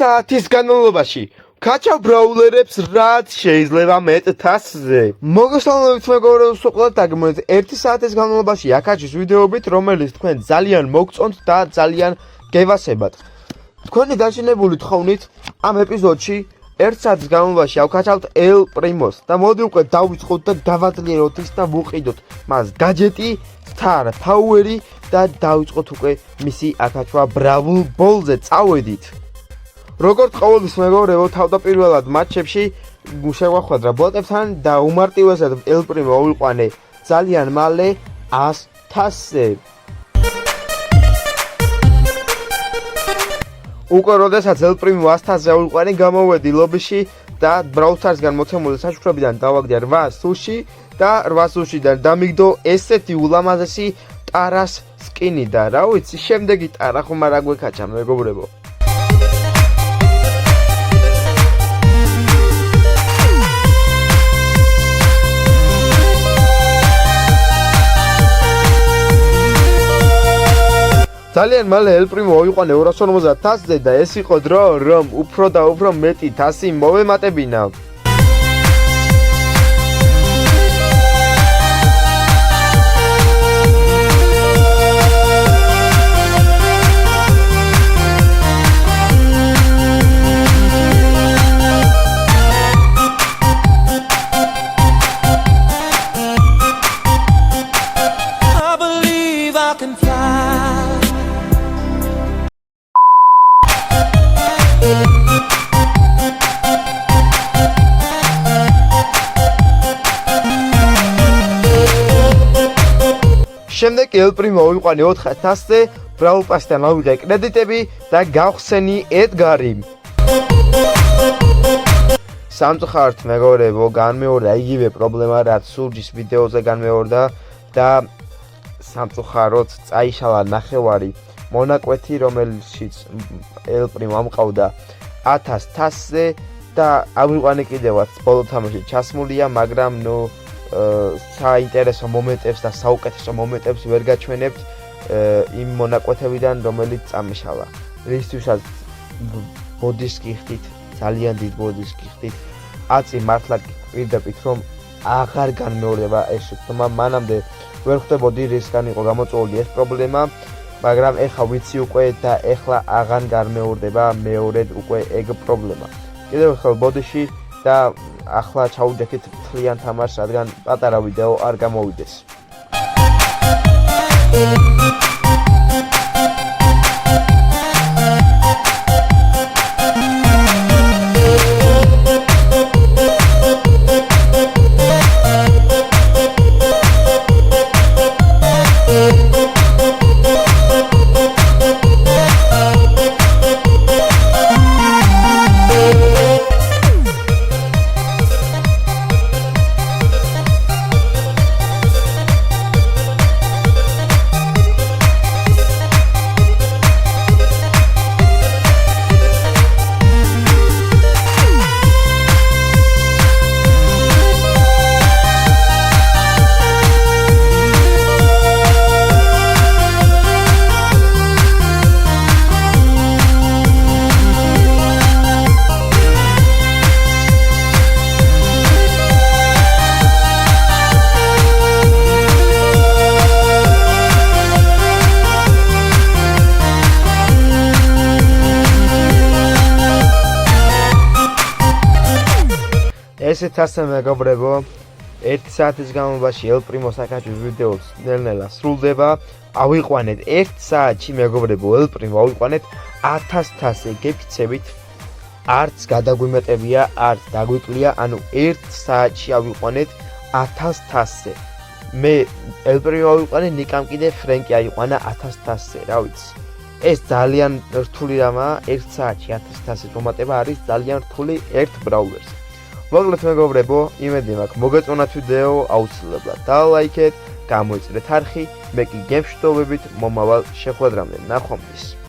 საათის განმავლობაში ვქაჩავ ბრაულერებს რაც შეიძლება მეტ თასზე. მოგესალმებით მეგობრებო, სულ დაგმოეთ 1 საათის განმავლობაში აკაჩის ვიდეოებით, რომელიც თქვენ ძალიან მოგწონთ და ძალიან გევასებათ. თქვენი დაჟინებული თხოვნით ამ ეპიზოდში 1 საათის განმავლობაში ავკაჩავთ El Primos და მოდი უკვე დავიწყოთ და დავაძლიეროთ ის და ვუყიდოთ მას გაჯეტი, star power-ი და დავიწყოთ უკვე მისი აკაჩვა Brawl Ball-ზე. წავედით. როგორც ყოველთვის მეგობრებო, თავდაპირველად მატჩებში შეგვახვედრა ბოტებთან და უმარტივესად El Primo ავიყვანე ძალიან მალე 100 თასზე. უკვე როდესაც El Primo 100 თასზე ავიყვანე, გამოვედი ლობიში და Brawl Stars-გან მოცემული საშუქრებიდან დავაგდე 8 სუში და 8 სუშიდან დამიგდო ესეთი ულამაზესი ტარას სკინი და რა ვიცი, შემდეგი ტარა ხომ არ აგვეკაჩა მეგობრებო. ძალიან მალე El Primo ავიყვანე 250 თასზე და ეს იყო დრო, რომ უფრო და უფრო მეტი თასი მოვემატებინა. შემდეგ El Primo ავიყვანე 4 თასზე, Brawl Pass-თან ავიღე კრედიტები და გავხსენი ედგარი. სამწუხაროდ მეგობრებო, განმეორდა იგივე პრობლემა, რაც სურჯის ვიდეოზე განმეორდა და სამწუხაროდ წაიშალა ნახევარი მონაკვეთი, რომელშიც El Primo ამყავდა 1000 თასზე და ავიყვანე კიდევაც ბოლო თამაში ჩასმულია, მაგრამ საინტერესო მომენტებს და საუკეთესო მომენტებს ვერ გაჩვენებთ იმ მონაკვეთებიდან, რომელიც წამიშალა. რისთვისაც ბოდის გიხდით, ძალიან დიდ ბოდის გიხდით. აწი მართლა პირდაპირ რომ აღარ განმეორდება ეს შეცდომა, მანამდე ვერ ხვდებოდი რისგან იყო გამოწვეული ეს პრობლემა, მაგრამ ეხლა ვიცი უკვე და ეხლა აღარ განმეორდება მეორედ უკვე ეგ პრობლემა. კიდევ ახლა ბოდიში და ახლა ჩაუდექით მთლიან თამაშს, რადგან პატარა ვიდეო არ გამოვიდეს. ესეთ ასე მეგობრებო, 1 საათის განმავლობაში El Primo საკაჩვის ვიდეოც ნელ-ნელა სრულდება. ავიყვანეთ 1 საათში მეგობრებო, El Primo ავიყვანეთ 1000 თასზე, გეფიცებით. არც გადაგვიმეტებია, არც დაგვიკლია, ანუ 1 საათში ავიყვანეთ 1000 თასზე. მე El Primo ავიყვანე, ნიკამ კიდე ფრენკი აიყვანა 1000 თასზე, რა ვიცი. ეს ძალიან რთული რამაა, 1 საათში 1000 თასის მომატება არის ძალიან რთული ერთ ბრაულერს. მოგლეთ მეგობრებო, იმედი მაქვს მოგეწონათ ვიდეო, აუცილებლად დალაიქეთ, გამოიწრეთ არხი, მე კი გემშვიდობებით მომავალ შეხვედრამდე, ნახვამდის.